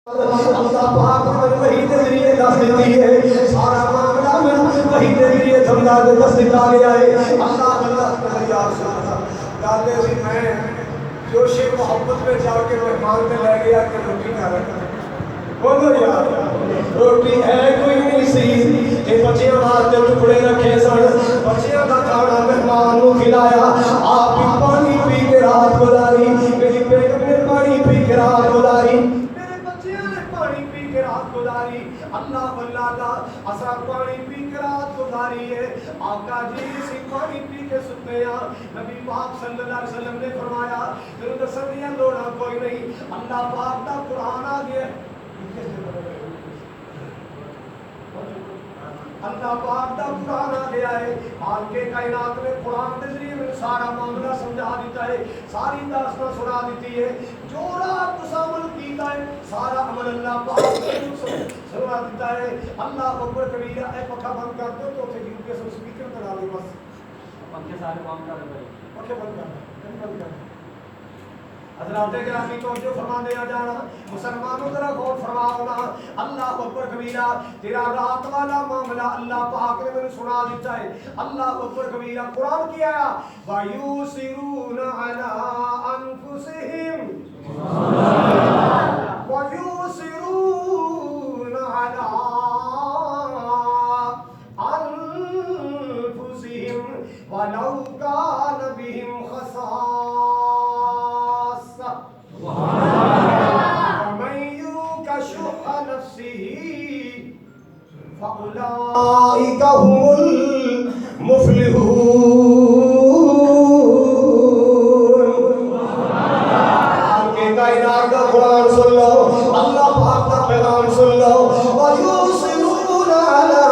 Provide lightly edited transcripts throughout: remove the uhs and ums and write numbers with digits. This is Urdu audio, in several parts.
اللہ پاک نے وحی کے ذریعے دس دیتی ہے، سارا معاملہ میں وحی کے ذریعے سمجھا کے دس دیتا گیا ہے۔ اللہ کے یار سے ڈالے سی میں جوش محبت میں جا کے مہمان میں لے گیا کہ روٹی کھا رہا بولو یار روٹی ہے کوئی نہیں سی کہ بچیاں واسطے ٹکڑے رکھے سن، بچیاں کا کھانا مہمان کو کھلایا، آپ بھی پانی پی کے رات گزاری، میری بیگم نے پانی پی کے رات گزاری، میرے بچیاں نے پانی پی کے رات گزاری، اللہ اللہ اسا پانی پی کے رات گزاری ہے۔ آقا جی اسی پانی پی کے ستے ہیں، نبی پاک صلی اللہ علیہ وسلم نے فرمایا تیرے دسنیاں لوڑا کوئی نہیں، اللہ پاک دا قرآن آ گیا، اللہ پاک دا قرآن آ گیا ہے، آج کے کائنات میں قرآن کے ذریعے میں سارا معاملہ سمجھا دیتا ہے، ساری داستان سنا دیتی ہے، جو رات تسا عمل کیتا ہے سارا عمل اللہ پاک سنا دیتا ہے۔ اللہ اکبر کبیرہ، اے پکھا بند کر دو تو پھر کے سب سپیکر کرا دے، بس پنکھے سارے کام کر رہے ہیں، پنکھے بند کر حضرات گرامی توجہ فرما دیا جانا، مسلمانوں ذرا غور فرماؤ، اللہ اکبر کبیرہ، تیرا رات والا معاملہ اللہ پاک نے مجھے سنا دیتا ہے، اللہ اکبر کبیرہ۔ قرآن کی آیا وَيُسِرُونَ عَلَىٰ أَنفُسِهِمْ وَيُسِرُونَ عَلَىٰ أَنفُسِهِمْ وَلَوْ كَانَ بِهِمْ خَصَاصَةٌ وَمَن يُوقَ شُحَّ نَفْسِهِ فَأُولَٰئِكَ هُمُ الْمُفْلِحُونَ۔ کہ کائنات کا قرآن سن لو، اللہ پاک کا پیغام سن لو، وَيُسِرُونَ عَلَىٰ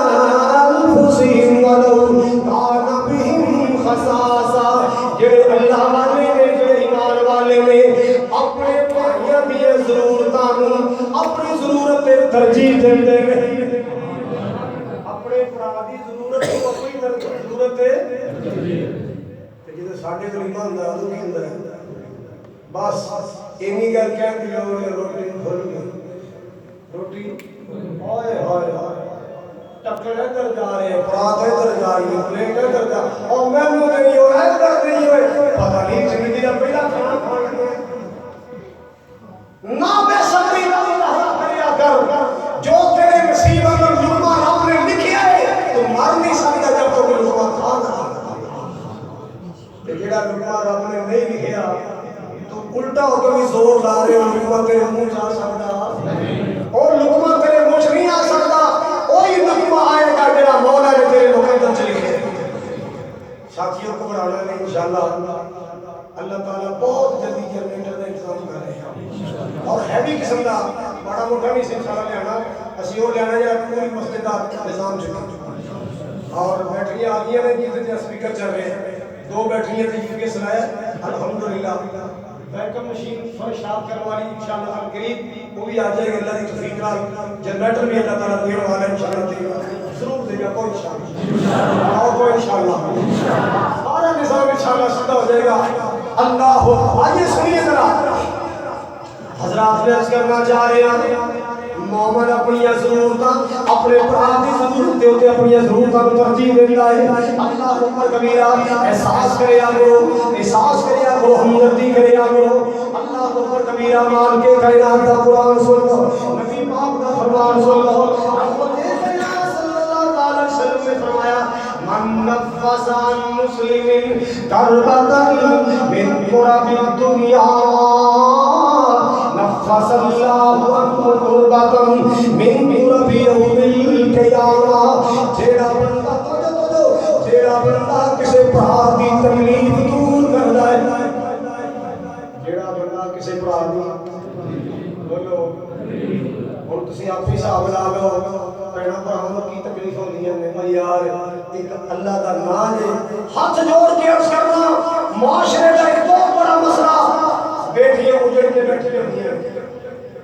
أَنفُسِهِمْ وَلَوْ كَانَ بِهِمْ خَصَاصَةٌ۔ جڑے اللہ والے نے، جڑے ایمان والے نے، اپنے بھائیاں دی ضرورتاں نوں اپنی ضرورت تے ترجیح دیندے نے، اپنے بھرا دی ضرورت کو اپنی ضرورت تے تے جے ساڈے کول ایمان ہوندا او کی ہوندا ہے، بس اینی گل کہہ دی روٹی کھل گئی، روٹی ہائے ہائے ہائے ٹکر ادھر جا رہے ہیں، پرات ادھر جا رہی ہے، پلیٹ ادھر جا، اور مینوں نہیں ہو رہا ادھر نہیں ہوئے، پتہ نہیں زندگی دا پہلا کھانا کھان لگے نہ بے صبری کا مظاہرہ کریا کر، جو تیرے نصیب میں لقمہ رب نے لکھیا ہے تو مر نہیں سکتا جب تک لقمہ کھا نہ جڑا لقمہ رب نے نہیں لکھیا تو الٹا ہو کے بھی زور لا رہے ہو، لقمہ تیرے منہ جا سکتا اور لقمہ تیرے منہ نہیں آ سکتا، وہی لقمہ آئے گا جڑا مولا نے تیرے مقدم سے لکھے۔ ساتھیوں کو بڑھانا ہے انشاءاللہ، اللہ تعالیٰ بہت جلدی جنریٹر کا انتظام کر رہے ہیں اور ہیوی قسم کا بڑا موٹا نہیں سے انشاءاللہ لینا، اسی وہ لینا جا پوری مسجد کا نظام چکا اور بیٹریاں آ گئی ہیں، جیسے اسپیکر چل رہے ہیں، 2 بیٹریاں تھے یو کے سلایا الحمدللہ، ویکم مشین فرش صاف کرنے والی انشاءاللہ قریب وہ بھی آ جائے گا اللہ کی توفیق نال، جنریٹر بھی اللہ تعالیٰ دینے والا ہے انشاءاللہ دے گا، ضرور دے گا کوئی انشاءاللہ اور کوئی انشاءاللہ، سارا نظام انشاءاللہ سیدھا ہو جائے گا۔ اللہ آئیے سنیے ذرا حضرات میں عرض کرنا چاہ رہے ہیں، مومن اپنی ضرورتاں اپنے برا دی ضرورت دے ہوتے اپنی ضرورتاں کو ترجیح دیتا ہے۔ اللہ اکبر کبیرہ، احساس کرے کرو، احساس کرے کرو، ہمدردی کرے کرو، اللہ اکبر کبیرہ، مان کے کائنات کا قرآن سن لو، نبی پاک کا فرمان سن لو، رحمت کائنات صلی اللہ علیہ وسلم نے فرمایا من نفس عن مسلم کربۃ من کرب الدنیا نفس اللہ عنہ کربۃ من کرب یوم القیامہ۔ جیڑا بندہ جیڑا بندہ کسی بھرا دی تکلیف دور کردا ہے، جیڑا بندہ کسی بھرا دی بولو ہن تسی آپ ہی حساب لا لو، بہناں بھراواں کی تکلیف ہوندیاں نے یار، ایک اللہ دا نام ہے، ہاتھ جوڑ کے عرض کرنا معاشرے کا ایک بہت بڑا مسئلہ، بیٹیاں اجڑ کے بیٹھی ہوتی ہیں،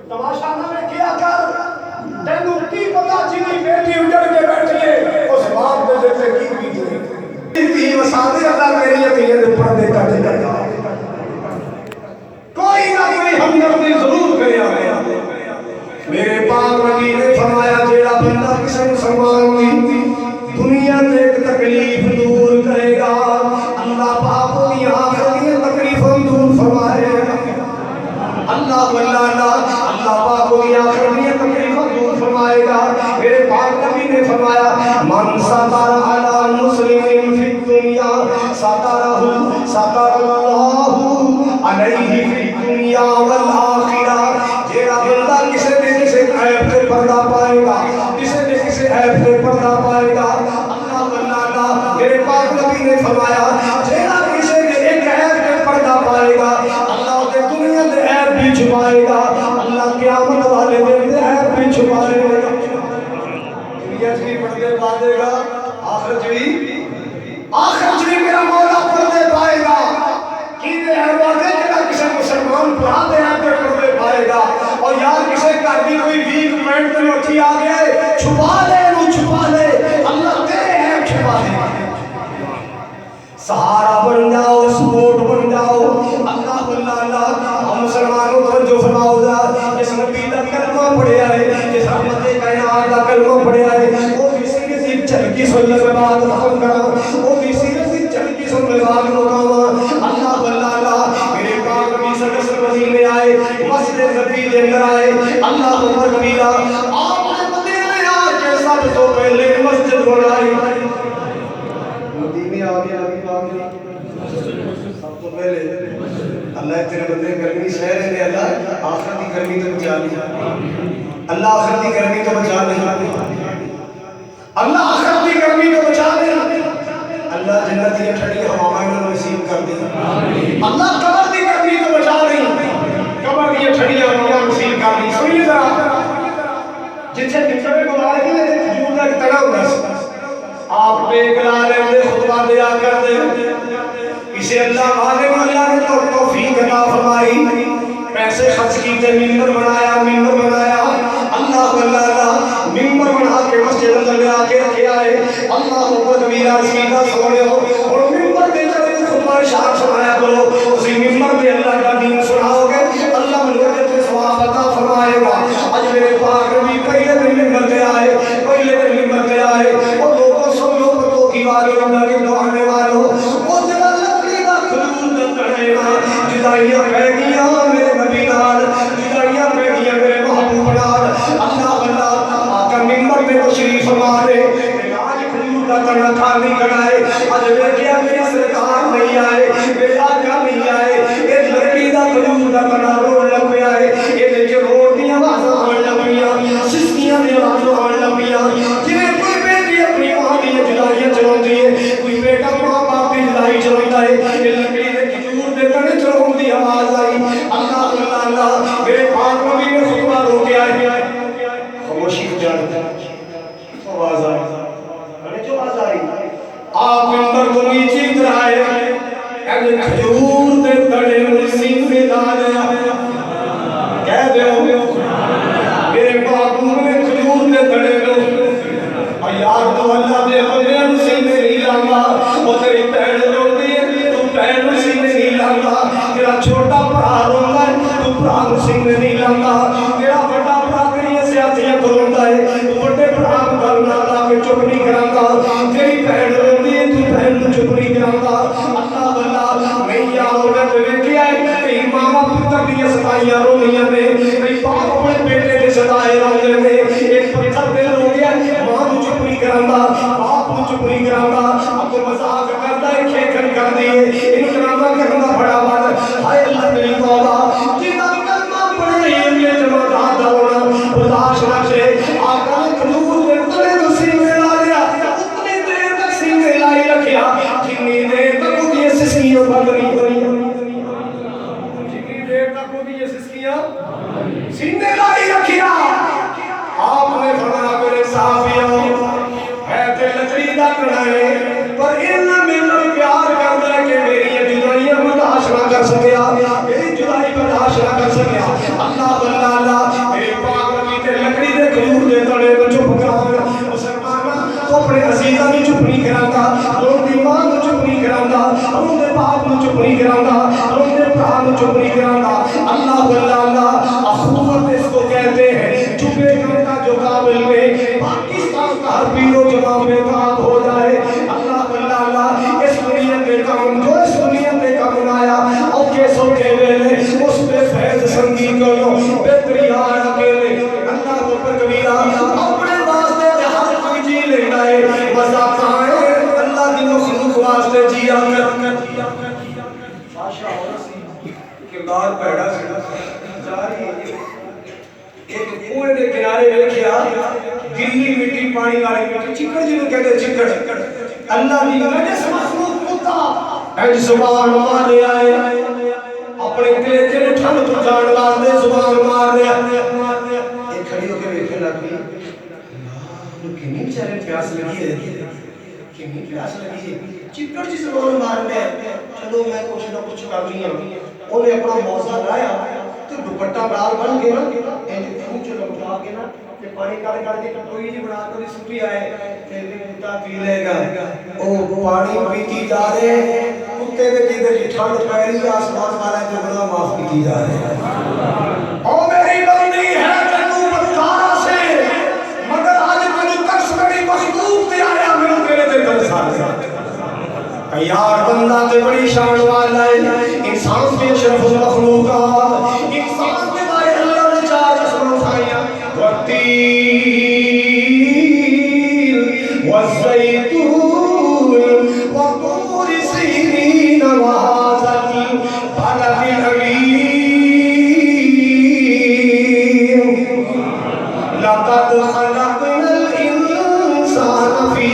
تماشا نہ میں کیا کر، تینوں کی پتا جنی بیٹی اجڑ کے بیٹھی ہے اس باپ دے دل سے کی بیتی ہے، اتنی وسادے اللہ میری یقین دے پردے کٹ جائے گا، کوئی نہ کوئی ہمدردی ضرور کرے آئے پاک نبی نے فرمایا جیڑا بندہ کسی مسلمان کی دنیا میں ایک تکلیف دور کرے گا اللہ پاک کی آخرت کی تکلیفوں دور فرمائے گا اللہ پاک کی آخرت کی تکلیفوں دور فرمائے گا میرے پاک نبی نے فرمایا من ستر علی مسلم فی الدنیا ستر اللہ علیہ فی الدنیا والآخرہ جیڑا بندہ کسی نے کسی عیب سے پردہ پائے گا کسی نے کسی عیب سے پردہ پائے گا اللہ میرے پاک نبی نے فرمایا جیڑا کسی نے ایک عیب سے پردہ پائے گا اللہ کے دنیا کے عیب بھی چھپائے گا اللہ قیامت والے دن کے عیب بھی چھپائے گا دنیا سے بھی پردے پا دے گا آخرت بھی میرا مولا پردے پائے گا کینے احوالے جنہا کسی مسلمان پڑھا دے ہیں پہ پردے پائے گا اور یار کسی کر دی کوئی ویک منٹ میں اٹھی آگیا ہے چھپا لے اللہ تیرے ہیں چھپا لے سہارا بن جاؤ سپورٹ بن جاؤ اللہ ہم مسلمانوں کو جو فرماؤ گا جس نبی کا کلمہ پڑھے آئے جس رحمت کائنات کا کلمہ پڑھے آئے وہ کسی کی چلکی سننے کے بعد ختم کرا وہ کسی کی چلکی سننے کے بعد مقام اللہ میرے پاک نبی صدر مدینے آئے مسجد نبی دے اندر آئے اللہ اکبر کبیرہ آپ نے مدینے آ کے سب تو پہلے مسجد بنائی مدینے آ گیا سب تو پہلے اللہ تیرے بندے گرمی سہ رہے ہیں اللہ آخرت کی گرمی تو بچا لی اللہ آخرت کی گرمی تو بچا لی اللہ آخرت کی گرمی تو بچا لی اللہ جنت کی ٹھنڈی ہواؤں میں نصیب کر دی اللہ قبر کی گرمی تو بچا لی قبر کی ٹھنڈی ہواؤں نصیب کر دی سنیے ذرا جتنے بچڑے گزارے گئے تھے کھجور کا ایک تنا ہوتا آپ بے گلا لے خطبہ دیا کر دے اسے اللہ مالک اللہ نے تو توفیق عطا فرمائی پیسے خرچ کیتے ممبر بنایا اللہ ممبر بنا کے مسجد اندر لے آ کے رکھے آئے اللہ اکبر کبیرہ سیدھا سونے ہو اور ممبر دے چلے خطبہ ارشاد سنایا کرو اسی ممبر دے اللہ کا دین سناؤ گے اللہ ملوکت ثواب عطا فرمائے گا آج میرے پاک نبی پہلے دن ممبر دے آئے اور لوگوں سن لو پتوں کی والے اللہ کے دوڑنے والوں وہ جگہ لکڑی کا خلود تڑے گا جدائیاں پہ گیا میرے نبی نال جدائیاں پہ گیا میرے محبوب نال اللہ آقا ممبر میں تشریف فرما دے آج خلود کا تڑا کھانی کڑائے آج لے کیا میری سرکار نہیں آئے میرے آقا نہیں آئے ایک لکڑی کا خلود کا تڑا روڑ لگ پہ آئے یہ لے کے روڑ دیا بازا آن لگیاں سسکیاں دیا بازا آن لگیاں جنہیں کوئی بیٹی اپنی ماں دی جدائیاں چلوں دیئے کوئی بیٹا ماں باپ دی جدائی چلوں دائے یہ لکڑی دے کھجور دے تنے چلوں دی آواز آئی اللہ میرے پاک نبی نے خطبہ رو کے آئے خاموشی ہو جانے آواز آئی جو آواز آئی آپ ممبر کو نیچے اتر آئے اے کھجور دے تنے نصیب میں ڈالے کہہ دے ہو میرے پاک نے کھجور دے تنے اور یار تو اللہ دے بندے نصیب میں نہیں لانا وہ تیری پہن روندی ہے تو پہن نصیب میں نہیں لانا تیرا چھوٹا پڑا روندا ہے تو پڑا نصیب میں نہیں لانا تیرا بڑا پڑا کریے سیاسیاں تو روندا ہے تو بڑے پڑا کرنا لا کے چپ نہیں کراتا تیری پہن روندی ہے تو پہن چپ نہیں کراتا اللہ نہیں یارو میں تو دیکھیا ہے کہ ماما پتر دی ستائیاں رونیاں نے کئی باپ اپنے بیٹے دے ستائے روندے نے ایک پتھر دل رو گیا ماں تو چپ نہیں کراتا باپ تو چپ نہیں کراتا اب تو مذاق کرتا ہے کھیکن کر دیئے ان کرامہ کرنا بڑا بات ہائے اللہ تیری توبہ جیتا کلمہ پڑھ رہی ہے یہ جمع داتا ہونا برداشت رکھے آقا نے کھجور دے تلے تو سینے لا لیا اتنی دیر تک سینے لائی رکھیا جتنی دیر تک وہ یہ سسکیاں بند نہیں ہوئی جتنی دیر تک وہ یہ سسکیاں سینے لائی رکھیا آپ نے فرمایا میرے صحابیوں ہے تے لکڑی دا کڑائے پر انہاں میرے پیار کردا ہے کہ میری یہ جدائیاں برداشت نہ کر سکیا میری جدائی برداشت نہ کر سکیا اللہ میرے پاک نبی تے لکڑی دے کھجور دے تڑے تو چپ کرانا مسلماناں تو اپنے عزیزاں نوں چپ نہیں کراتا ان دی ماں نوں چپ نہیں کراتا ان دے باپ نوں چپ نہیں کراتا ان دے بھرا نوں چپ نہیں کراتا اللہ اخوت اس کو کہتے ہیں چپے ہر پیر و جمع بے کام ہو جائے اللہ اللہ اللہ اس دنیا کے کام جو اس دنیا کے کام آیا اور کے سوکے ویلے اس پہ فیض سنگی کرو بہتری آیا اکیلے اللہ کو پر کبیرہ اپنے واسطے جہاں کوئی جی لینا ہے مزہ کھائے اللہ کی مخلوق واسطے جیا کر بادشاہ ہو رسی کردار پیڑا جاری ایک کنویں کے کنارے بیٹھیا گلی مٹی پانی والی مٹی چکڑ جنوں کہتے چکڑ اللہ کی نجس مخلوق کتا اج زبان مارے آئے اپنے کلے کے ٹھنڈ تو جان واسطے زبان مار رہے ایک کھڑی ہو کے دیکھنے لگی اللہ کتنی بیچارے پیاس لگی ہے کتنی پیاس لگی ہے چکڑ جی زبان مار رہے چلو میں کچھ نہ کچھ کر رہی ہوں انہیں اپنا موزہ لایا تو دوپٹہ لال بن گیا اینج پھوچ لمٹا کے نا کہ پانی کڑ کڑ کے کٹوئی جی بنا کے سٹی آئے تے کتا پی لے گا او پانی پیتی جا رہے کتے دے جیدے جی ٹھنڈ پہ رہی آسمان والا جو گناہ معاف کیتی جا رہے او میری بندی ہے کہ تو بدکارا سے مگر آج مجھے ترس میری مخلوق دے آیا میرے تیرے دے ترس آتے یار بندہ تے بڑی شان والا ہے انسان کے شرف المخلوقات انسان کے بارے اللہ نے چار قسم اٹھائیاں والتین والزیتون وطور سینین وهذا البلد الامین لقد خلقنا الانسان فی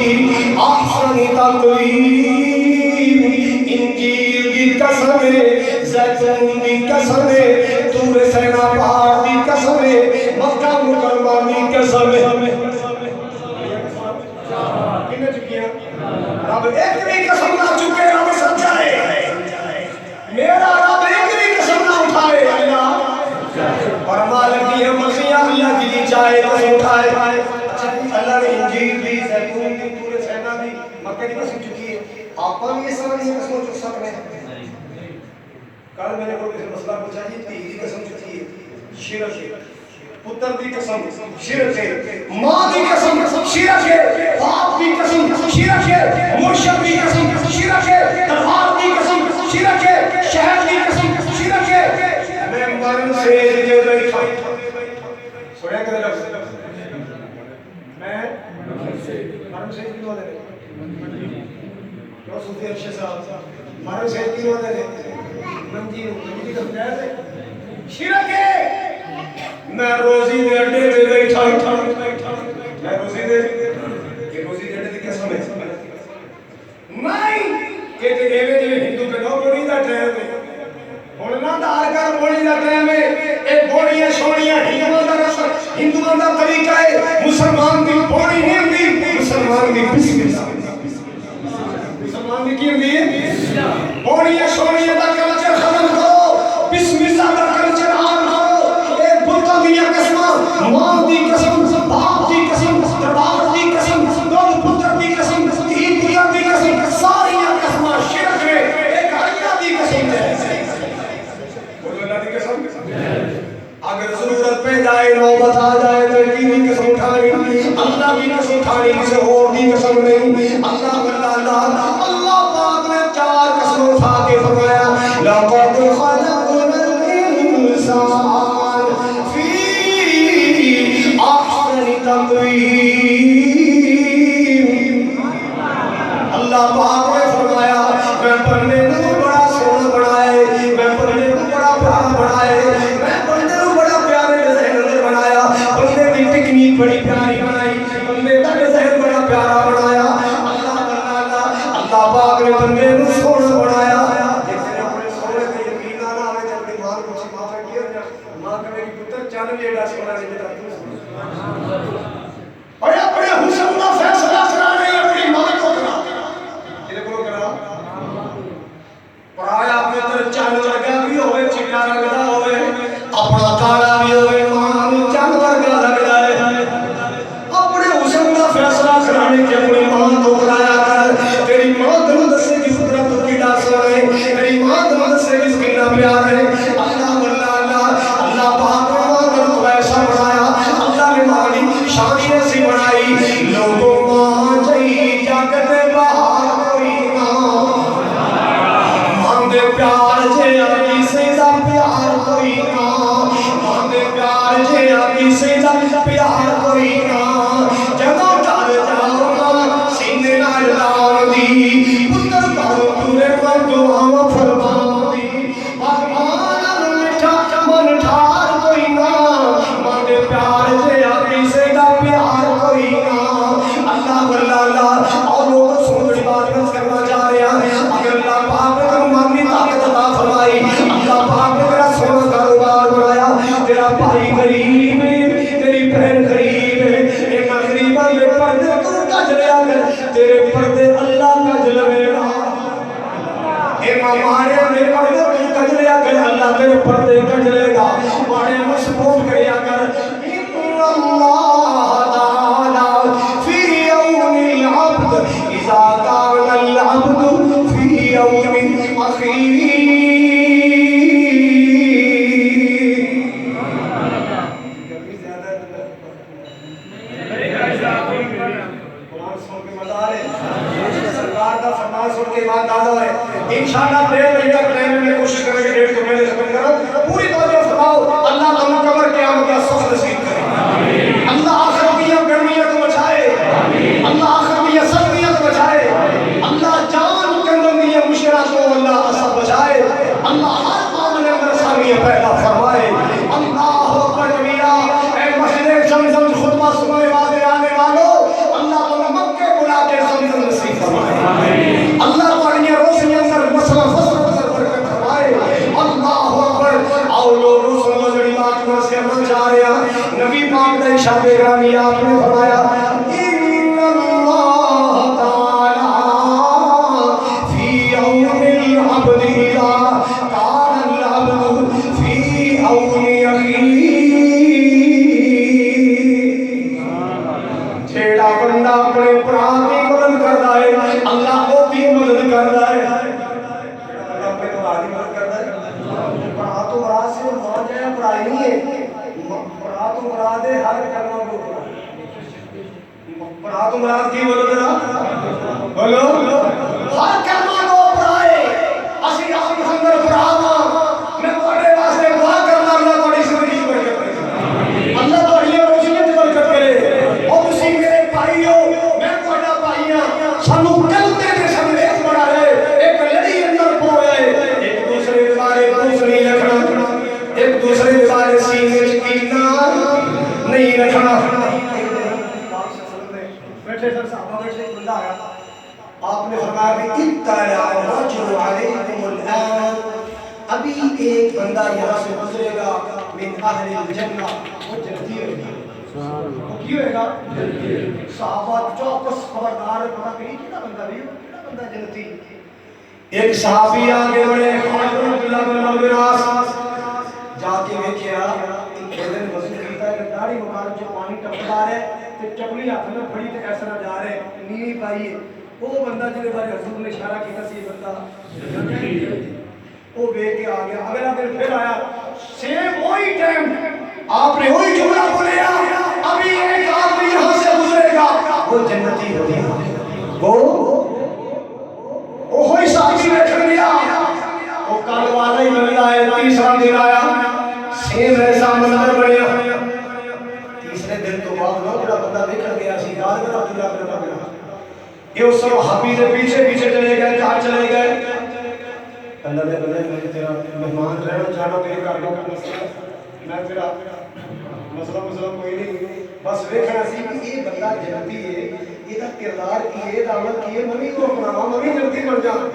احسن تقویم زیتون دی قسم ہے تور سینا پہاڑ دی قسم ہے مکہ مکرمہ دی قسم ہے کنے چکیاں رب ایک بھی قسم نہ چکے رب سچا ہے میرا رب ایک بھی قسم نہ اٹھائے اللہ اور مالک یہ مسیح اللہ کی دی چاہے قسم اٹھائے اللہ نے انجیل دی زیتون دی تور سینا دی مکہ دی قسم چکی ہے آپ بھی یہ سارے قسموں چک سکتے ہیں کل میں نے کوئی مسئلہ پوچھا جی تھی دی قسم چکی ہے شرک ہے پتر دی قسم شرک ہے ماں دی قسم شرک ہے باپ دی قسم شرک ہے مرشد دی قسم شرک ہے تلوار دی قسم شرک ہے شہد دی قسم شرک ہے میں مرن سے دے رہی تھا سوڑے کدھر لفظ میں مرن سے کیوں دے رہے کیوں صوفی ارشد صاحب مرن سے کیوں دے رہے منجی کا بجائے دے شرک ہے میں روزی دے اڈے دے بیٹھا میں روزی دے اڈے دی قسم ہے نہیں کہ ایویں جویں ہندو کے نو بوڑی دا ٹائم ہے ہن نہ دار کر بوڑی دا ٹائم ہے اے بوڑیاں سونیاں ہندوؤں دا طریقہ ہے مسلمان دی بوڑی نہیں ہوندی مسلمان دی بسم اللہ مسلمان دی کی ہوندی ہے بوڑیاں سونیاں دا کلچر ختم کرو بسم اللہ دا کلچر عام کرو ایک بتوں دی قسم ماں دی قسم باپ دی قسم دربار دی قسم دودھ پتر دی قسم تین دیاں دی قسم ساری قسماں شرک ہے ایک اللہ دی قسم ہے بولو اللہ دی قسم اگر ضرورت پہ جائے نوبت آ جائے تو کی قسم اٹھانی اللہ کی قسم اٹھانی کسی اور دی قسم نہیں اللہ اللہ پاک نے چار قسم اٹھا کے فرمایا لقد خلقنا الانسان فی احسن تقویم اللہ پاک نے فرمایا میں بندے کو بڑا سونا بنائے میں بندے کو بڑا پیارا بنائے میں بندے کو بڑا پیارے ڈیزائن بنایا بندے کی ٹیکنیک بڑی پیاری بنائی بندے کا ڈیزائن بڑا پیارا بنایا اللہ پاک نے بندے کو سونا بنایا جیسے اپنے سونے پہ یقین نہ آوے جب اپنی ماں کو چھپا کر کیا ماں کا میری پتر چل بھی ایڈا سونا نہیں دیتا اور اپنے حسن کا فیصلہ کرانے اپنی ماں کو کرا یہ کو کرا پرایا اپنے تر چل لگا بھی ہوئے چٹا لگا ہوئے اپنا کالا بھی ہوئے ماں نو چل لگا لگا ہے اپنے حسن کا فیصلہ کرانے کے اپنی ماں کو کرایا کر تیری ماں تمہیں دسے کی قدرت کی ڈاس ہے تیری ماں تمہیں دسے کی کتنا پیار ہے اللہ اللہ اللہ اللہ پاک نے ماں کو ایسا بنایا اللہ نے ماں شان آقی سے پیار کوئی نہ جدو چل جاؤں سینے نال لان دی پتر کارو تورے پر دعا فرمان دی آسمان مٹھا من ٹھار کوئی نہ من پیار سے آقی سے پیار کوئی نہ اللہ واللہ اور لوگ سن بڑی بات کرنا چاہ رہے ہیں اگر اللہ پاک نے تم مانگی طاقت عطا فرمائی اللہ پاک نے تیرا سونا کاروبار بنایا تیرا بھائی غریب ہے تیری بہن غریب ہے ایک غریبہ یہ پردے تو کج لیا کر تیرے پردے اللہ کج لے گا اے مارے میرے پردے تو کج لیا کر اللہ تیرے پردے کج لے گا مارے ہمیں سپورٹ کریا کر اللہ تعالی فی یوم العبد اذا کان العبد فی یوم اخیر انشاءاللہ 1:30 بجے تک ٹرین میں کوشش کریں گے 1:30 تو میں نے ختم کرا پوری توجہ فرماؤ اللہ تمہیں قبر قیامت کا سخت نصیب کرے اللہ آخرت کی گرمیوں کو بچائے اللہ آخرت کی سختیوں کو بچائے اللہ جان کے اندر کی مشکلات کو اللہ سب بچائے اللہ ہر معاملے میں آسانیاں پیدا فرمائے اللہ اکبر کبیرہ اے مسجد زمزم خطبہ سننے والے آنے والوں اللہ تمہیں مکے بلا کے زمزم نصیب فرمائے اللہ پڑھنے روشنی اندر مسئلہ فصل فصل برکت فرمائے اللہ اکبر آؤ لوگ رسول اللہ جڑی بات میں سے کرنا چاہ رہے ہیں نبی پاک کا ارشاد گرامی آپ نے فرمایا ان اللہ تعالی فی یوم العبد اذا کان العبد فی عون اخیہ جیڑا بندہ اپنے بھرا کی مدد کردا ہے اللہ وہ بھی مدد کردا ہے اللہ اپنے بھرا کی مدد کردا ہے بھرا تو بھرا سے ماں جائے بھرائی نہیں ہے بھرا تو بھرا دے ہر کلمہ کو بھرا تو بھرا کی مدد نہ بولو ہر کلمہ کو بھرائے اسی آپ اندر بھراواں میں تواڈے واسطے دعا کرنا اللہ تواڈی زندگی میں برکت کرے اللہ تواڈی روزی میں برکت کرے اور تسی میرے بھائی ہو میں تواڈا بھائی ہاں سانو کلمے دے سمجھ بڑا ہے ایک لڑی اندر پرویا ہے ایک دوسرے دے بارے دوست نہیں رکھنا ایک دوسرے دے بارے سینے وچ کینا نہیں رکھنا بیٹھے سر صحابہ بیٹھے ایک بندہ آیا آپ نے فرمایا کہ اطلع الرجل علیکم الان ابھی ایک بندہ یہاں سے گزرے گا من اہل الجنہ وہ جنتی ہوگا وہ کی ہوئے گا صحابہ چوکس خبردار پتہ نہیں کیا بندہ بھی کیا بندہ جنتی ایک صحابی آگے بڑھے خالد عبداللہ بن عمرو بن عاص جا کے دیکھیا ایک بدن وزن کیتا ہے داڑھی مبارک جو پانی ٹپکا رہے تے چپلی ہاتھ میں پھڑی تے ایسا نہ جا رہے نیوی پائی وہ بندہ جس بارے حضور نے اشارہ کیا سی بندہ وہ دیکھ کے آ گیا اگلا دن پھر آیا سیم وہی ٹائم آپ نے وہی جملہ بولیا ابھی ایک آدمی یہاں سے گزرے گا وہ جنتی ہو گیا وہ ہوئی صحابی بیٹھ گیا وہ کل والا ہی بندہ ہے تیسرا دن آیا سیم ایسا منظر بنیا تیسرے دن تو بعد وہ بڑا بندہ دیکھ گیا سی یاد کرا عبداللہ بن عمرو یہ اس صحابی سے پیچھے پیچھے چلے گئے کہاں چلے گئے اللہ نے بندے میں تیرا مہمان رہنا چاہنا تیرے گھر لوگ میں تیرا مسئلہ کوئی نہیں بس دیکھنا سی کہ یہ بندہ جنتی ہے یہ کردار کی ہے دعوت کی ہے میں کو اپناواں میں جنتی بن جاؤں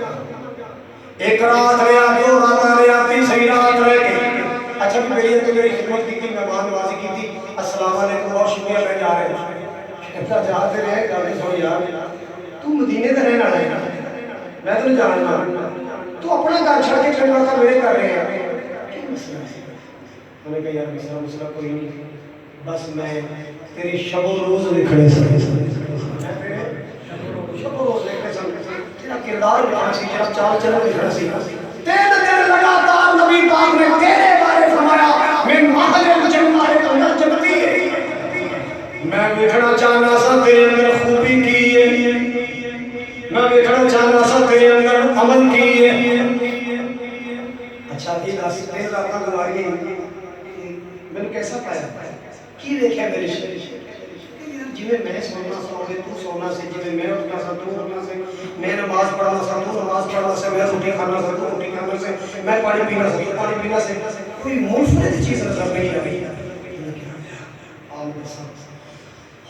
ایک رات رہا دو رات رہا تیسری رات رہ کے اچھا بھی میری تو میری خدمت کی تھی مہمان نوازی کی تھی السلام علیکم بہت شکریہ میں جا رہے ہیں کہتا جاتے رہے گانے سوڑی یار تو مدینے تے رہنا ہے میں تو جاننا تو اپنا گھر چھڑ کے کھڑا کر میرے کر رہے ہیں کیا مسئلہ ہے میں نے کہا یار مسئلہ کوئی نہیں بس میں تیری شب و روز لکھنے سکے شب و روز لکھنے سکے تیرا کردار لکھنا سی تیرا چال چلن لکھنا سی 3 دن لگاتار نبی پاک نے تیرے بارے فرمایا میں اہل الجنہ ہے تو نہ جنتی ہے میں دیکھنا چاہنا سا تیرے اندر خوبی کی ہے میں دیکھنا چاہنا سا تیرے اندر عمل کی ہے اچھا یہ دس 3 راتاں گزاری میں نے کیسا پایا کی دیکھے میرے شریف جی میں سونا سا ہوگے تو سونا سے جی میں اٹھنا سا تو اٹھنا سے میں نماز پڑھنا سا تو نماز پڑھنا سے میں روٹی کھانا سا تو روٹی کھانا سے میں پانی پینا سا تو پانی پینا سے کوئی منفرد چیز نظر نہیں آئی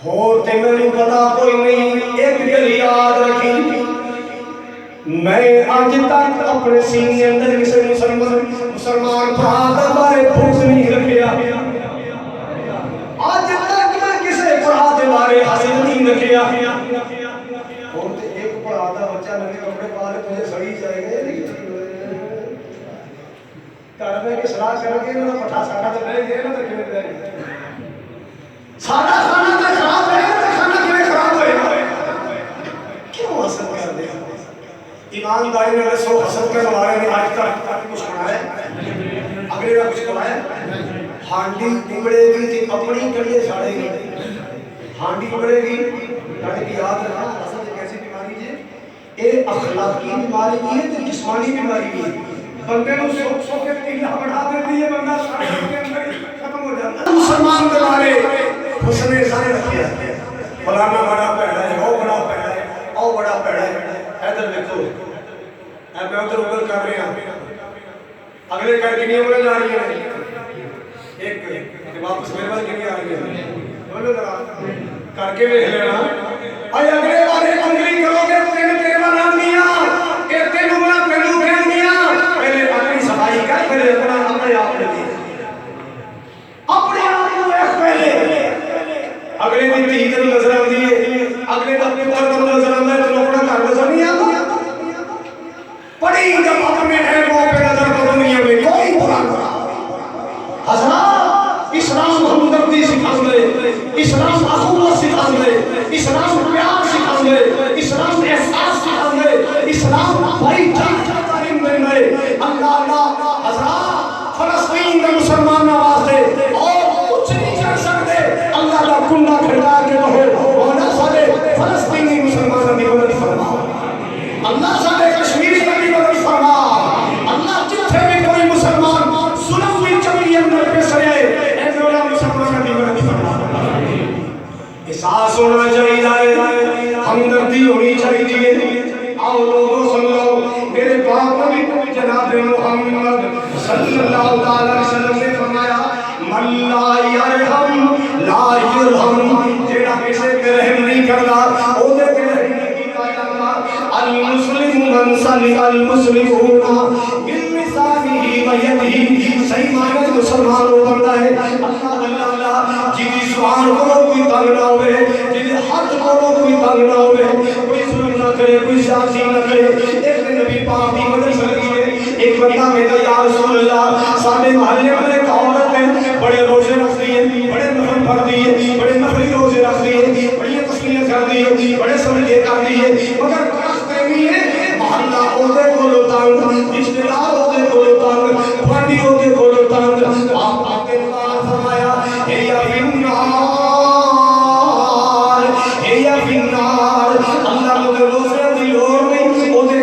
ہوتے میں پتا کوئی نہیں ایک دل یاد رکھی میں آج تک اپنے سینے اندر کسی مسلمان برادر بارے بھوک نہیں رکھیا آج تک میں کسی برادر بارے حسد نہیں رکھیا ہوتے ایک برادر بچہ نئے کپڑے پا لے تجھے سڑی جائے گے گھر میں کہ صلاح کر کے انہوں نے پٹھا ساڑھا تو لے گئے نا تو کیوں لے گئے سارا کھانا تو خراب ہے تو کھانا کیوں خراب ہوئے کیوں حسد کر دیا ایمانداری میں سو حسد کے بارے میں آج تک کچھ سنا ہے اگلے کا کچھ سنا ہے ہانڈی اگڑے گی تھی اپنی کڑیے ساڑے گی ہانڈی اگڑے گی یعنی کہ یاد رہا حسد ایک ایسی بیماری ہے یہ اخلاقی بیماری بھی ہے تو جسمانی بیماری بھی ہے بندے کو سوک سوک کے تیلہ بڑھا دیتی ہے بندہ سارے کے اندر ختم ہو جاتا ہے مسلمان کے بارے حسن سارے رکھیا فلانا بڑا پیڑا ہے وہ بڑا پیڑا ہے او بڑا پیڑا ہے ادھر دیکھو میں ادھر اوپر کر رہے ہیں اگلے کر کے نہیں بولے جا رہی ہے ایک واپس میرے بعد کنی آ رہی ہے بولو ذرا کر کے دیکھ لینا اے اگلے والے انگلی کرو گے تین تیرا نام دیا کہ تینوں بنا تینوں کہہ دیا پہلے اپنی صفائی کر پہلے اپنے آپ نے دیا اپنے آپ کو ایک پہلے اگلے دن تھی تین نظر آ دیئے اگلے دن پتر کم نظر آ ہے تو اپنا گھر نظر نہیں آتا پڑی جب اپنے عیبوں پہ نظر تو دنیا میں کوئی برا حضرات اسلام ہمدردی سکھا دے اسلام اخوت سکھا دے اسلام پیار سکھا دے اسلام احساس سکھا دے اسلام بھائی چارے کا تعلیم دے اللہ حضرات فلسطین کے مسلمان واسطے اور کچھ نہیں کر سکتے اللہ کا کنڈا کھڑکا کے رہو مولا سارے فلسطینی مسلمانوں کی مدد فرما اللہ سارے کشمیری کی مدد فرما اللہ جتھے بھی کوئی مسلمان ظلم کی چمڑی اندر پہ سڑے اے مولا مسلمانوں کی مدد فرما احساس ہونا چاہیے ہمدردی ہونی چاہیے آؤ لوگوں سن لو میرے باپ نبی جناب محمد صلی اللہ علیہ وسلم نے فرمایا من لا یرحم لا یرحم جیڑا کسے پہ رحم نہیں کرتا او دے پہ رحم نہیں کیتا جاتا المسلم من صلی المسلمون من لسانہ و یدہ صحیح معنی مسلمان ہو بندہ ہے اللہ جی زبان کو کوئی تنگ نہ ہوئے جی ہاتھ کو کوئی تنگ نہ ہوئے کوئی ظلم نہ کرے کوئی زیادتی نہ کرے ایک نبی پاک کی مدد لگی ہے ایک بندہ کہتا یا رسول اللہ سارے محلے میں ایک عورت ہے بڑے روزے رکھ دیے بڑے نفل پڑھ دیے بڑے نفلی روزے رکھ دیے بڑی تسلیاں کر دیے بڑے سمجھے کر دیے مگر راستے میں ہے محلہ عہدے کو لوٹانگ رشتہ دار عہدے کو لوٹانگ بھانڈی عہدے کو لوٹانگ آپ کے پاس فرمایا اے یا فنار اے یا فنار اللہ کو روزے دی لوڑ نہیں عہدے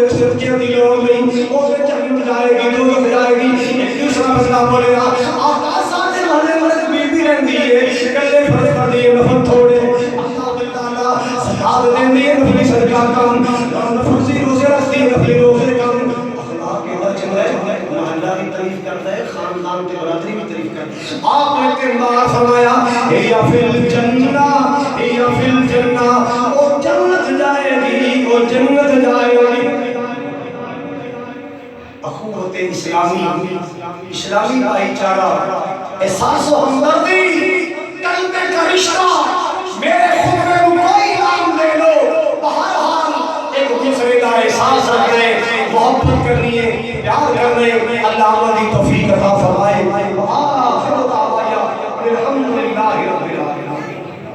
صدقے دی لوڑ نہیں عہدے جنت جائے گی دوزخ جائے گی ایک دوسرا مسئلہ بولے گا آقا ساتھ والے مرد بیٹی رہندی ہے کلے فرض کر دیے نفل تھوڑے اللہ تعالیٰ زکات دین دیے نفلی صدقہ کم نفلی روزے رکھتی ہے نفلی روزے کم اخلاق کے بعد چل رہے محلہ بھی تعریف کرتا ہے خاندان کے برادری بھی تعریف کرتا ہے آپ نے کردار فرمایا یا فی الجنہ یا فی الجنہ او جنت جائے گی او جنت جائے گی اخوت اسلامی اسلامی بھائی چارہ احساس و ہمدردی کلمے کا رشتہ میرے خطبے کو کوئی نام دے لو بہرحال ایک دوسرے کا احساس رکھنے محبت کرنی ہے پیار کرنے اللہ عمدی توفیق عطا فرمائے